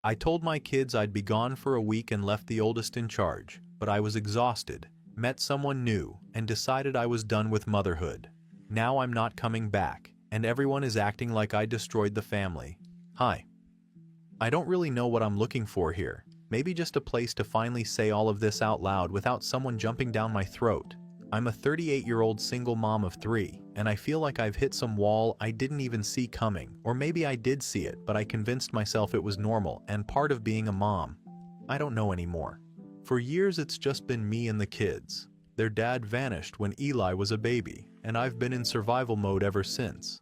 I told my kids I'd be gone for a week and left the oldest in charge, but I was exhausted, met someone new, and decided I was done with motherhood. Now I'm not coming back, and everyone is acting like I destroyed the family. Hi. I don't really know what I'm looking for here. Maybe just a place to finally say all of this out loud without someone jumping down my throat. I'm a 38-year-old single mom of 3, and I feel like I've hit some wall I didn't even see coming, or maybe I did see it, but I convinced myself it was normal and part of being a mom. I don't know anymore. For years it's just been me and the kids. Their dad vanished when Eli was a baby, and I've been in survival mode ever since.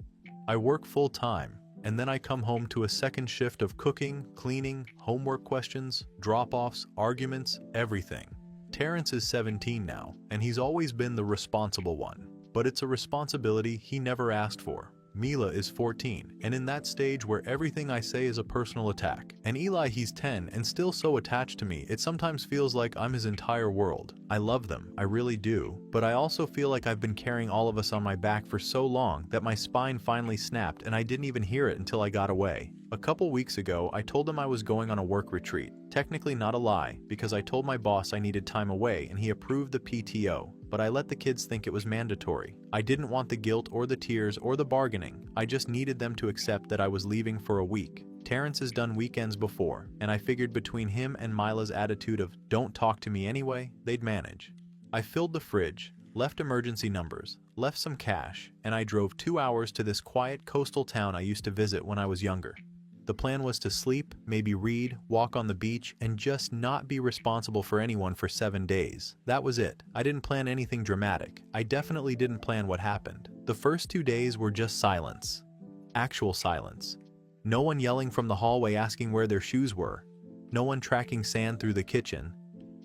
I work full-time, and then I come home to a second shift of cooking, cleaning, homework questions, drop-offs, arguments, everything. Terrence is 17 now, and he's always been the responsible one. But it's a responsibility he never asked for. Mila is 14, and in that stage where everything I say is a personal attack. And Eli, he's 10 and still so attached to me, it sometimes feels like I'm his entire world. I love them, I really do, but I also feel like I've been carrying all of us on my back for so long that my spine finally snapped and I didn't even hear it until I got away. A couple weeks ago, I told him I was going on a work retreat. Technically not a lie, because I told my boss I needed time away and he approved the PTO, but I let the kids think it was mandatory. I didn't want the guilt or the tears or the bargaining, I just needed them to accept that I was leaving for a week. Terrence has done weekends before, and I figured between him and Mila's attitude of, "Don't talk to me anyway," they'd manage. I filled the fridge, left emergency numbers, left some cash, and I drove 2 hours to this quiet coastal town I used to visit when I was younger. The plan was to sleep, maybe read, walk on the beach, and just not be responsible for anyone for 7 days. That was it. I didn't plan anything dramatic. I definitely didn't plan what happened. The first 2 days were just silence. Actual silence. No one yelling from the hallway asking where their shoes were. No one tracking sand through the kitchen.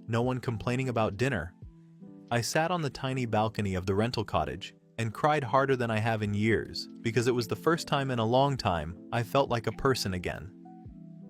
No one complaining about dinner. I sat on the tiny balcony of the rental cottage and cried harder than I have in years, because it was the first time in a long time I felt like a person again.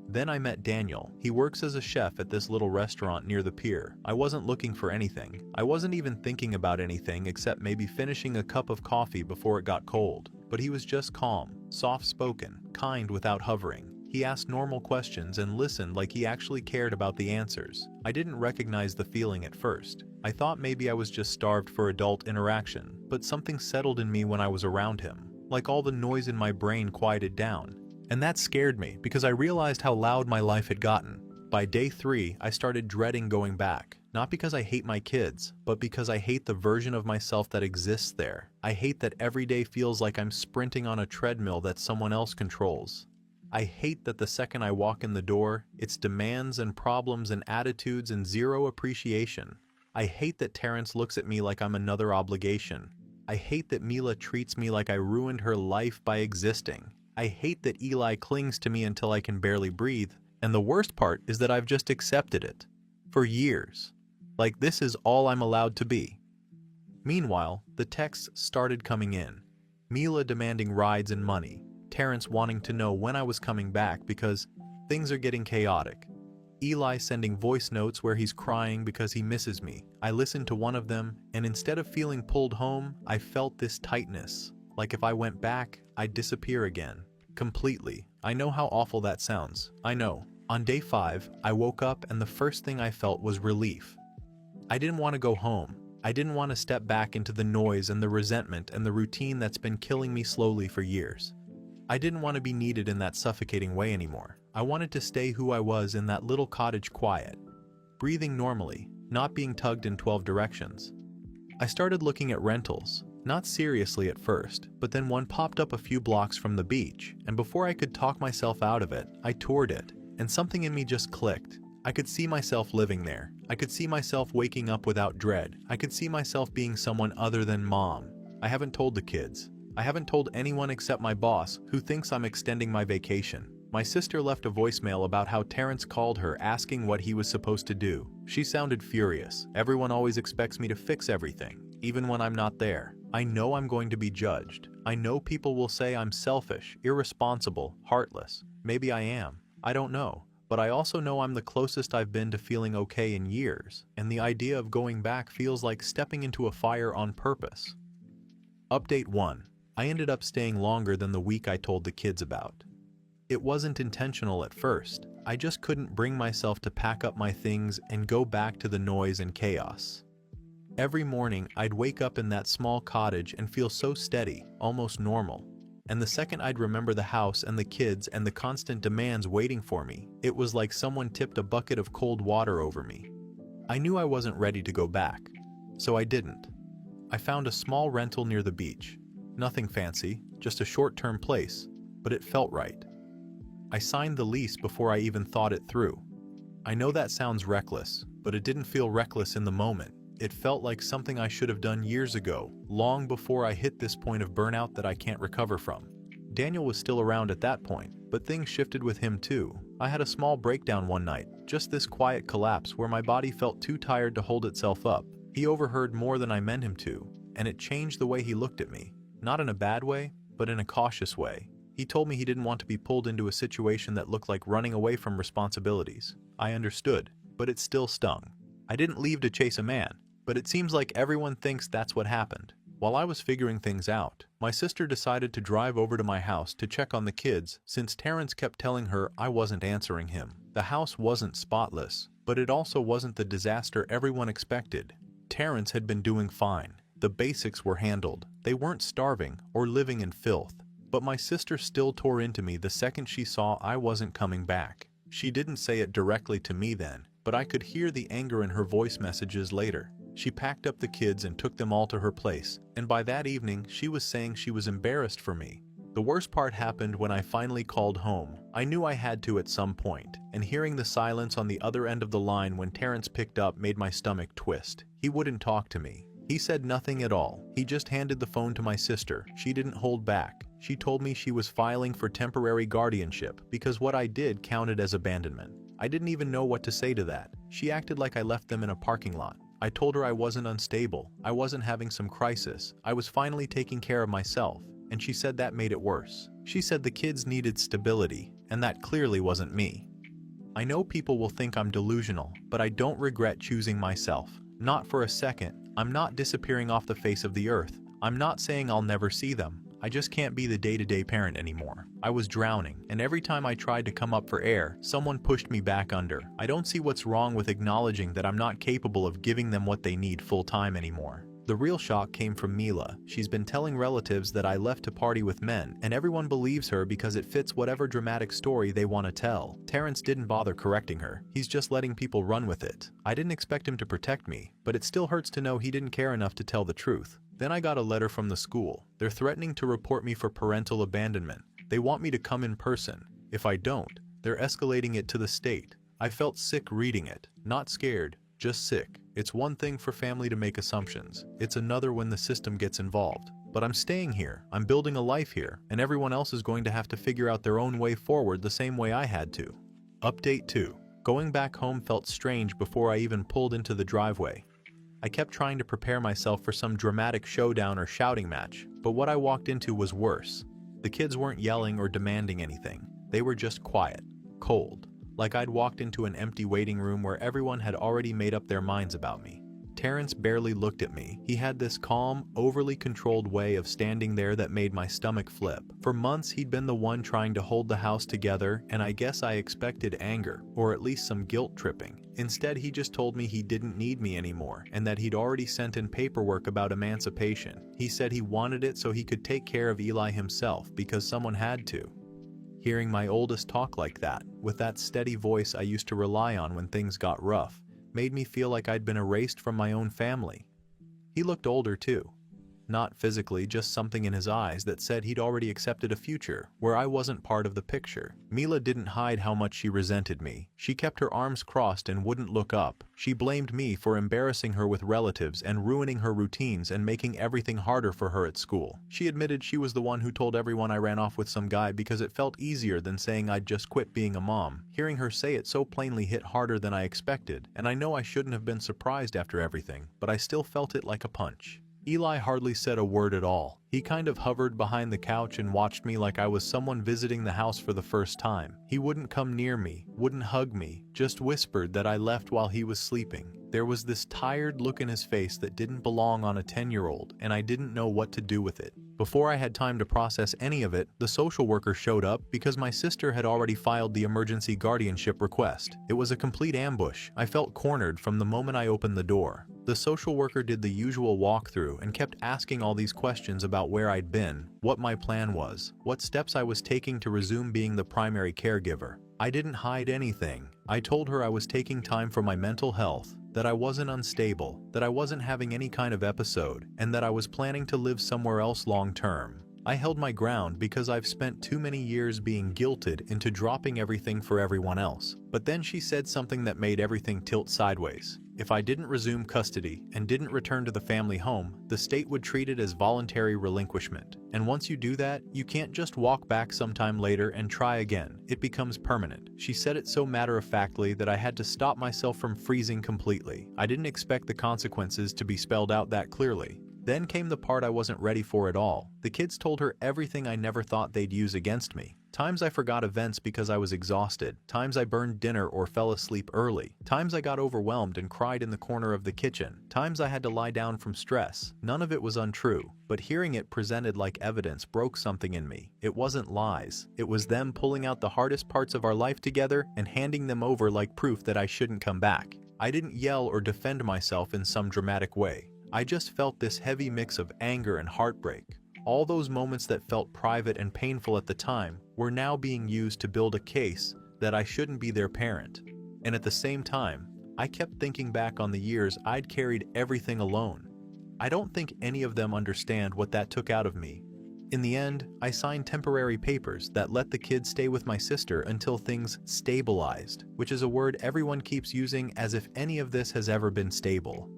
Then I met Daniel. He works as a chef at this little restaurant near the pier. I wasn't looking for anything. I wasn't even thinking about anything except maybe finishing a cup of coffee before it got cold. But he was just calm, soft-spoken, kind without hovering. He asked normal questions and listened like he actually cared about the answers. I didn't recognize the feeling at first. I thought maybe I was just starved for adult interaction, but something settled in me when I was around him, like all the noise in my brain quieted down. And that scared me because I realized how loud my life had gotten. By day 3, I started dreading going back, not because I hate my kids, but because I hate the version of myself that exists there. I hate that every day feels like I'm sprinting on a treadmill that someone else controls. I hate that the second I walk in the door, it's demands and problems and attitudes and zero appreciation. I hate that Terrence looks at me like I'm another obligation. I hate that Mila treats me like I ruined her life by existing. I hate that Eli clings to me until I can barely breathe. And the worst part is that I've just accepted it. For years. Like this is all I'm allowed to be. Meanwhile, the texts started coming in. Mila demanding rides and money. Terrence wanting to know when I was coming back because things are getting chaotic. Eli sending voice notes where he's crying because he misses me. I listened to one of them, and instead of feeling pulled home, I felt this tightness. Like if I went back, I'd disappear again. Completely. I know how awful that sounds. I know. On day 5, I woke up and the first thing I felt was relief. I didn't want to go home. I didn't want to step back into the noise and the resentment and the routine that's been killing me slowly for years. I didn't want to be needed in that suffocating way anymore. I wanted to stay who I was in that little cottage quiet, breathing normally, not being tugged in 12 directions. I started looking at rentals, not seriously at first, but then one popped up a few blocks from the beach, and before I could talk myself out of it, I toured it, and something in me just clicked. I could see myself living there. I could see myself waking up without dread. I could see myself being someone other than mom. I haven't told the kids. I haven't told anyone except my boss, who thinks I'm extending my vacation. My sister left a voicemail about how Terrence called her asking what he was supposed to do. She sounded furious. Everyone always expects me to fix everything, even when I'm not there. I know I'm going to be judged. I know people will say I'm selfish, irresponsible, heartless. Maybe I am. I don't know. But I also know I'm the closest I've been to feeling okay in years, and the idea of going back feels like stepping into a fire on purpose. Update 1. I ended up staying longer than the week I told the kids about. It wasn't intentional at first. I just couldn't bring myself to pack up my things and go back to the noise and chaos. Every morning, I'd wake up in that small cottage and feel so steady, almost normal. And the second I'd remember the house and the kids and the constant demands waiting for me, it was like someone tipped a bucket of cold water over me. I knew I wasn't ready to go back, so I didn't. I found a small rental near the beach. Nothing fancy, just a short-term place, but it felt right. I signed the lease before I even thought it through. I know that sounds reckless, but it didn't feel reckless in the moment. It felt like something I should have done years ago, long before I hit this point of burnout that I can't recover from. Daniel was still around at that point, but things shifted with him too. I had a small breakdown one night, just this quiet collapse where my body felt too tired to hold itself up. He overheard more than I meant him to, and it changed the way he looked at me. Not in a bad way, but in a cautious way. He told me he didn't want to be pulled into a situation that looked like running away from responsibilities. I understood, but it still stung. I didn't leave to chase a man, but it seems like everyone thinks that's what happened. While I was figuring things out, my sister decided to drive over to my house to check on the kids since Terrence kept telling her I wasn't answering him. The house wasn't spotless, but it also wasn't the disaster everyone expected. Terrence had been doing fine. The basics were handled. They weren't starving or living in filth. But my sister still tore into me the second she saw I wasn't coming back. She didn't say it directly to me then, but I could hear the anger in her voice messages later. She packed up the kids and took them all to her place, and by that evening she was saying she was embarrassed for me. The worst part happened when I finally called home. I knew I had to at some point, and hearing the silence on the other end of the line when Terrence picked up made my stomach twist. He wouldn't talk to me. He said nothing at all. He just handed the phone to my sister. She didn't hold back. She told me she was filing for temporary guardianship because what I did counted as abandonment. I didn't even know what to say to that. She acted like I left them in a parking lot. I told her I wasn't unstable. I wasn't having some crisis. I was finally taking care of myself, and she said that made it worse. She said the kids needed stability, and that clearly wasn't me. I know people will think I'm delusional, but I don't regret choosing myself. Not for a second. I'm not disappearing off the face of the earth. I'm not saying I'll never see them. I just can't be the day-to-day parent anymore. I was drowning, and every time I tried to come up for air, someone pushed me back under. I don't see what's wrong with acknowledging that I'm not capable of giving them what they need full-time anymore. The real shock came from Mila. She's been telling relatives that I left to party with men, and everyone believes her because it fits whatever dramatic story they want to tell. Terrence didn't bother correcting her. He's just letting people run with it. I didn't expect him to protect me, but it still hurts to know he didn't care enough to tell the truth. Then I got a letter from the school. They're threatening to report me for parental abandonment. They want me to come in person. If I don't, they're escalating it to the state. I felt sick reading it. Not scared, just sick. It's one thing for family to make assumptions. It's another when the system gets involved. But I'm staying here. I'm building a life here, and everyone else is going to have to figure out their own way forward the same way I had to. Update 2. Going back home felt strange before I even pulled into the driveway. I kept trying to prepare myself for some dramatic showdown or shouting match, but what I walked into was worse. The kids weren't yelling or demanding anything. They were just quiet, cold, like I'd walked into an empty waiting room where everyone had already made up their minds about me. Terrence barely looked at me. He had this calm, overly controlled way of standing there that made my stomach flip. For months, he'd been the one trying to hold the house together, and I guess I expected anger, or at least some guilt tripping. Instead, he just told me he didn't need me anymore, and that he'd already sent in paperwork about emancipation. He said he wanted it so he could take care of Eli himself, because someone had to. Hearing my oldest talk like that, with that steady voice I used to rely on when things got rough, made me feel like I'd been erased from my own family. He looked older too. Not physically, just something in his eyes that said he'd already accepted a future where I wasn't part of the picture. Mila didn't hide how much she resented me. She kept her arms crossed and wouldn't look up. She blamed me for embarrassing her with relatives and ruining her routines and making everything harder for her at school. She admitted she was the one who told everyone I ran off with some guy because it felt easier than saying I'd just quit being a mom. Hearing her say it so plainly hit harder than I expected, and I know I shouldn't have been surprised after everything, but I still felt it like a punch. Eli hardly said a word at all. He kind of hovered behind the couch and watched me like I was someone visiting the house for the first time. He wouldn't come near me, wouldn't hug me, just whispered that I left while he was sleeping. There was this tired look in his face that didn't belong on a 10-year-old, and I didn't know what to do with it. Before I had time to process any of it, the social worker showed up because my sister had already filed the emergency guardianship request. It was a complete ambush. I felt cornered from the moment I opened the door. The social worker did the usual walkthrough and kept asking all these questions about where I'd been, what my plan was, what steps I was taking to resume being the primary caregiver. I didn't hide anything. I told her I was taking time for my mental health, that I wasn't unstable, that I wasn't having any kind of episode, and that I was planning to live somewhere else long term. I held my ground because I've spent too many years being guilted into dropping everything for everyone else. But then she said something that made everything tilt sideways. If I didn't resume custody and didn't return to the family home, the state would treat it as voluntary relinquishment. And once you do that, you can't just walk back sometime later and try again. It becomes permanent. She said it so matter-of-factly that I had to stop myself from freezing completely. I didn't expect the consequences to be spelled out that clearly. Then came the part I wasn't ready for at all. The kids told her everything I never thought they'd use against me. Times I forgot events because I was exhausted. Times I burned dinner or fell asleep early. Times I got overwhelmed and cried in the corner of the kitchen. Times I had to lie down from stress. None of it was untrue, but hearing it presented like evidence broke something in me. It wasn't lies. It was them pulling out the hardest parts of our life together and handing them over like proof that I shouldn't come back. I didn't yell or defend myself in some dramatic way. I just felt this heavy mix of anger and heartbreak. All those moments that felt private and painful at the time were now being used to build a case that I shouldn't be their parent. And at the same time, I kept thinking back on the years I'd carried everything alone. I don't think any of them understand what that took out of me. In the end, I signed temporary papers that let the kids stay with my sister until things stabilized, which is a word everyone keeps using as if any of this has ever been stable.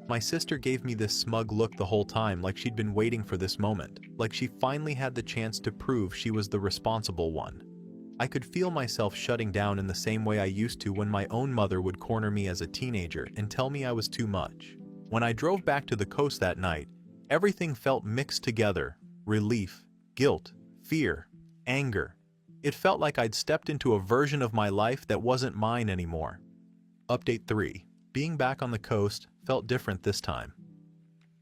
My sister gave me this smug look the whole time, like she'd been waiting for this moment, like she finally had the chance to prove she was the responsible one. I could feel myself shutting down in the same way I used to when my own mother would corner me as a teenager and tell me I was too much. When I drove back to the coast that night, everything felt mixed together: relief, guilt, fear, anger. It felt like I'd stepped into a version of my life that wasn't mine anymore. Update 3. Being back on the coast felt different this time.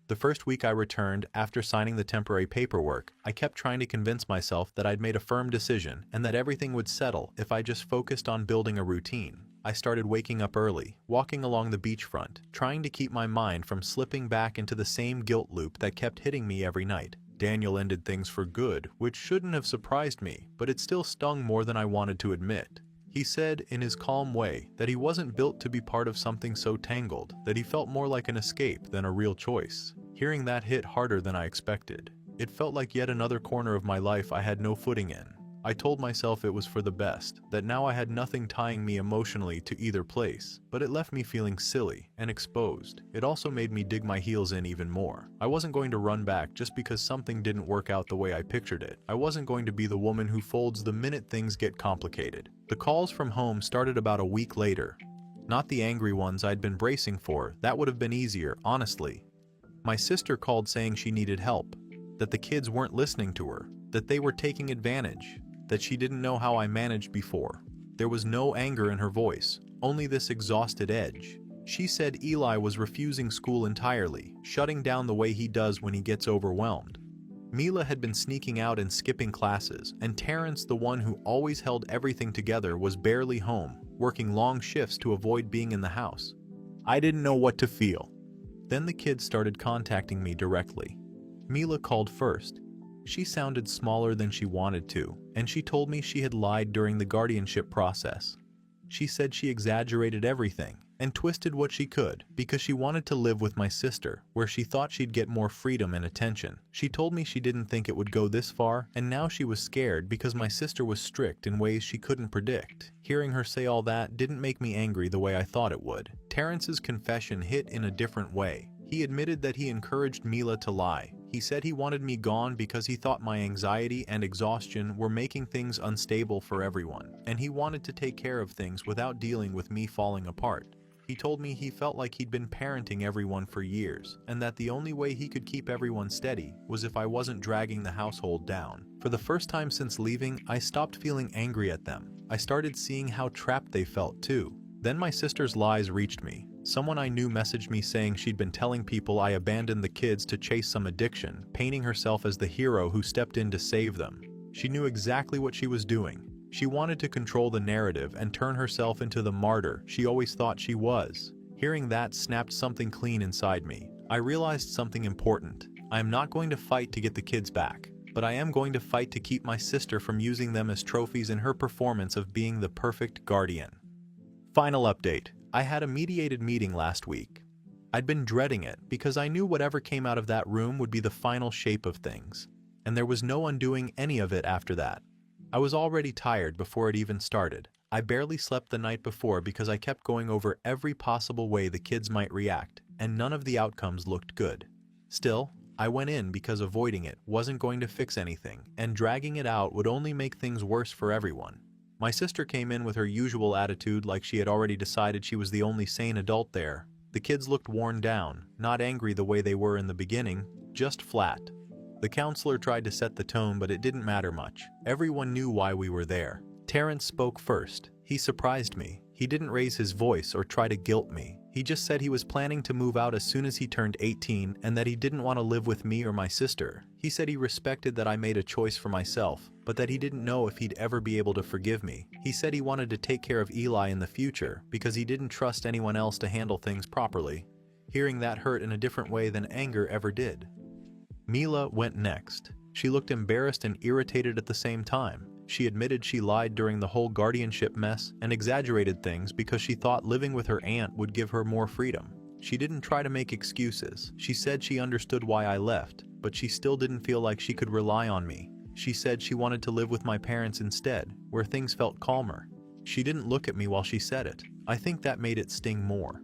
The first week I returned after signing the temporary paperwork, I kept trying to convince myself that I'd made a firm decision and that everything would settle if I just focused on building a routine. I started waking up early, walking along the beachfront, trying to keep my mind from slipping back into the same guilt loop that kept hitting me every night. Daniel ended things for good, which shouldn't have surprised me, but it still stung more than I wanted to admit. He said, in his calm way, that he wasn't built to be part of something so tangled, that he felt more like an escape than a real choice. Hearing that hit harder than I expected. It felt like yet another corner of my life I had no footing in. I told myself it was for the best, that now I had nothing tying me emotionally to either place, but it left me feeling silly and exposed. It also made me dig my heels in even more. I wasn't going to run back just because something didn't work out the way I pictured it. I wasn't going to be the woman who folds the minute things get complicated. The calls from home started about a week later. Not the angry ones I'd been bracing for. That would have been easier, honestly. My sister called saying she needed help, that the kids weren't listening to her, that they were taking advantage, that she didn't know how I managed before. There was no anger in her voice, only this exhausted edge. She said Eli was refusing school entirely, shutting down the way he does when he gets overwhelmed. Mila had been sneaking out and skipping classes, and Terrence, the one who always held everything together, was barely home, working long shifts to avoid being in the house. I didn't know what to feel. Then the kids started contacting me directly. Mila called first. She sounded smaller than she wanted to, and she told me she had lied during the guardianship process. She said she exaggerated everything and twisted what she could because she wanted to live with my sister, where she thought she'd get more freedom and attention. She told me she didn't think it would go this far, and now she was scared because my sister was strict in ways she couldn't predict. Hearing her say all that didn't make me angry the way I thought it would. Terrence's confession hit in a different way. He admitted that he encouraged Mila to lie. He said he wanted me gone because he thought my anxiety and exhaustion were making things unstable for everyone, and he wanted to take care of things without dealing with me falling apart. He told me he felt like he'd been parenting everyone for years, and that the only way he could keep everyone steady was if I wasn't dragging the household down. For the first time since leaving, I stopped feeling angry at them. I started seeing how trapped they felt too. Then my sister's lies reached me. Someone I knew messaged me saying she'd been telling people I abandoned the kids to chase some addiction, painting herself as the hero who stepped in to save them. She knew exactly what she was doing. She wanted to control the narrative and turn herself into the martyr she always thought she was. Hearing that snapped something clean inside me. I realized something important. I am not going to fight to get the kids back, but I am going to fight to keep my sister from using them as trophies in her performance of being the perfect guardian. Final update. I had a mediated meeting last week. I'd been dreading it because I knew whatever came out of that room would be the final shape of things, and there was no undoing any of it after that. I was already tired before it even started. I barely slept the night before because I kept going over every possible way the kids might react, and none of the outcomes looked good. Still, I went in because avoiding it wasn't going to fix anything, and dragging it out would only make things worse for everyone. My sister came in with her usual attitude like she had already decided she was the only sane adult there. The kids looked worn down, not angry the way they were in the beginning, just flat. The counselor tried to set the tone, but it didn't matter much. Everyone knew why we were there. Terrence spoke first. He surprised me. He didn't raise his voice or try to guilt me. He just said he was planning to move out as soon as he turned 18 and that he didn't want to live with me or my sister. He said he respected that I made a choice for myself, but that he didn't know if he'd ever be able to forgive me. He said he wanted to take care of Eli in the future because he didn't trust anyone else to handle things properly. Hearing that hurt in a different way than anger ever did. Mila went next. She looked embarrassed and irritated at the same time. She admitted she lied during the whole guardianship mess and exaggerated things because she thought living with her aunt would give her more freedom. She didn't try to make excuses. She said she understood why I left, but she still didn't feel like she could rely on me. She said she wanted to live with my parents instead, where things felt calmer. She didn't look at me while she said it. I think that made it sting more.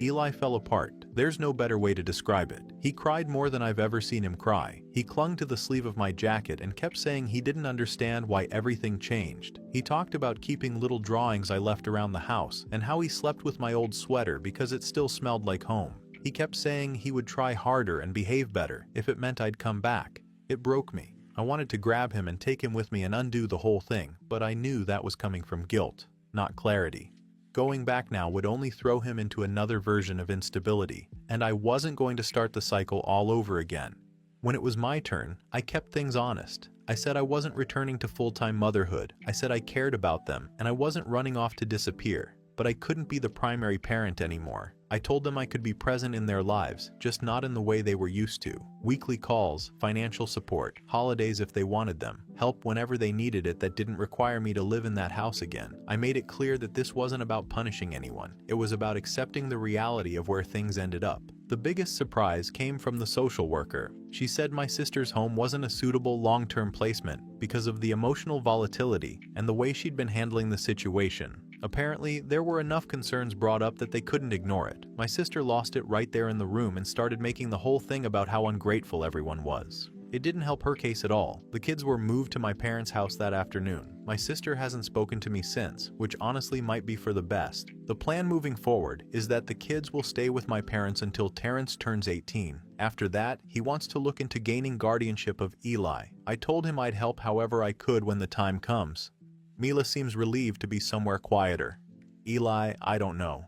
Eli fell apart. There's no better way to describe it. He cried more than I've ever seen him cry. He clung to the sleeve of my jacket and kept saying he didn't understand why everything changed. He talked about keeping little drawings I left around the house and how he slept with my old sweater because it still smelled like home. He kept saying he would try harder and behave better if it meant I'd come back. It broke me. I wanted to grab him and take him with me and undo the whole thing, but I knew that was coming from guilt, not clarity. Going back now would only throw him into another version of instability, and I wasn't going to start the cycle all over again. When it was my turn, I kept things honest. I said I wasn't returning to full-time motherhood. I said I cared about them, and I wasn't running off to disappear, but I couldn't be the primary parent anymore. I told them I could be present in their lives, just not in the way they were used to. Weekly calls, financial support, holidays if they wanted them, help whenever they needed it that didn't require me to live in that house again. I made it clear that this wasn't about punishing anyone. It was about accepting the reality of where things ended up. The biggest surprise came from the social worker. She said my sister's home wasn't a suitable long-term placement because of the emotional volatility and the way she'd been handling the situation. Apparently, there were enough concerns brought up that they couldn't ignore it. My sister lost it right there in the room and started making the whole thing about how ungrateful everyone was. It didn't help her case at all. The kids were moved to my parents' house that afternoon. My sister hasn't spoken to me since, which honestly might be for the best. The plan moving forward is that the kids will stay with my parents until Terrence turns 18. After that, he wants to look into gaining guardianship of Eli. I told him I'd help however I could when the time comes. Mila seems relieved to be somewhere quieter. Eli, I don't know.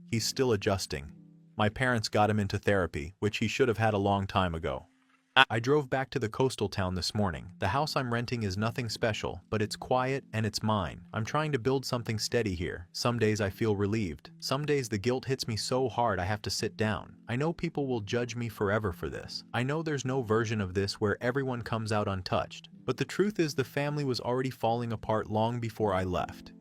He's still adjusting. My parents got him into therapy, which he should have had a long time ago. I drove back to the coastal town this morning. The house I'm renting is nothing special, but it's quiet and it's mine. I'm trying to build something steady here. Some days I feel relieved. Some days the guilt hits me so hard I have to sit down. I know people will judge me forever for this. I know there's no version of this where everyone comes out untouched. But the truth is the family was already falling apart long before I left.